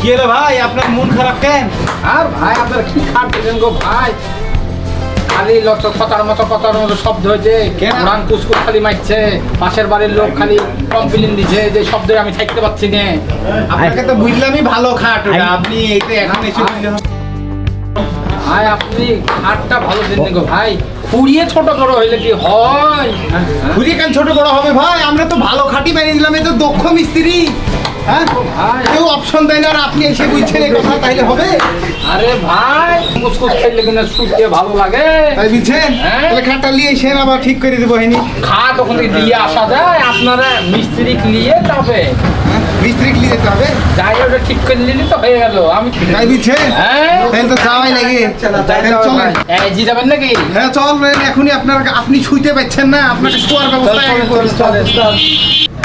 কি হলো ভাই, আপনার মন খারাপ কেন? আর ভাই আপনার কি খাট দিলেন গো ভাই, খালি কথার মতো শব্দ হয়েছে, কেন? রান কুসকুস খালি মারছে, পাশের বাড়ির লোক খালি কমপ্লেন দিচ্ছে, যে শব্দে আমি থাকতে পারছি না। আপনাকে তো বুঝলামই ভালো খাট ওটা, আপনি এইটা এখন এসে বুঝলে হবে? ভাই আপনি খাটটা ভালো দিলেন গো ভাই, পুড়িয়ে ছোট বড় হইলে কি হয়? ঘুরিয়ে কেন ছোট বড় হবে ভাই? আমরা তো ভালো খাটি বানিয়ে দিলাম, এই তো দক্ষ মিস্ত্রি। হ্যাঁ ভাই কেউ অপশন দেয় না আর আপনি এসে বুঝছেন এই কথা, তাইলে হবে? আরে ভাই কুসকুস খেললে কিন্তু শুটতে ভালো লাগে, তাই বুঝছেন? হ্যাঁ। তাহলে খাটটা নিয়ে এসে আবার ঠিক করে দেবো হয়নি। খাট ওখান থেকে দিয়ে আসা যায়, আপনারা মিস্ত্রি নিয়ে যাবে, মিস্ত্রি নিয়ে যেতে হবে, যাই ওটা ঠিক করে নিলে তো হয়ে গেল। আমি তাই বুঝছেন? হ্যাঁ তাহলে তো যাওয়াই লাগে। তাহলে চলেন। এই জি যাবেন নাকি? হ্যাঁ চল, এখনই আপনি শুইতে পারছেন না, আপনাকে শোয়ার ব্যবস্থা আগে করি।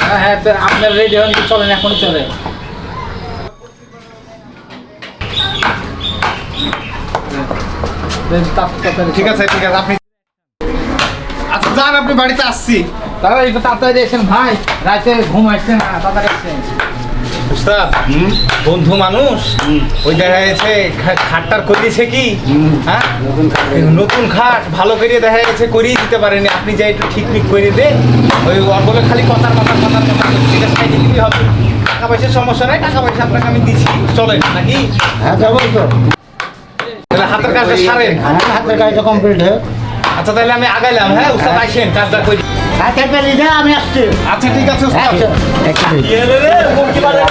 হ্যাঁ হ্যাঁ তো আপনার রেডি হন, চলেন এখন চলে। ঠিক আছে ঠিক আছে, আপনি আচ্ছা যান, আপনি বাড়িতে আসছি। তাহলে একটু তাড়াতাড়ি এসেন ভাই, রাতে ঘুম আসছে না, তাড়াতাড়ি আসছেন। উস্তাদ বন্ধু মানুষ, ওই দেখা যাচ্ছে খাটটার করিয়েছে কি, হ্যাঁ নতুন খাট ভালো করে দেখা যাচ্ছে করিয়ে দিতে পারেনি, আপনি যে একটু ঠিক করে দেন। ওই বলে খালি কথার কথা এটা সাইডে দিলেই হবে। টাকা পয়সার সমস্যা নাই, টাকা পয়সা আপনাকে আমি দিচ্ছি, চলেন নাকি? হ্যাঁ যাবো তো। তাহলে হাতের কাজটা সারেন। হ্যাঁ হাতের কাজটা কমপ্লিট হয়ে আচ্ছা তাহলে আমি আগাইলাম। হ্যাঁ উস্তাদ আসেন, কাজটা করি। হাতের পেলে আমি আসছি। আচ্ছা ঠিক আছে উস্তাদ। একটু কি হলো রে? মুখ কি বাড়ে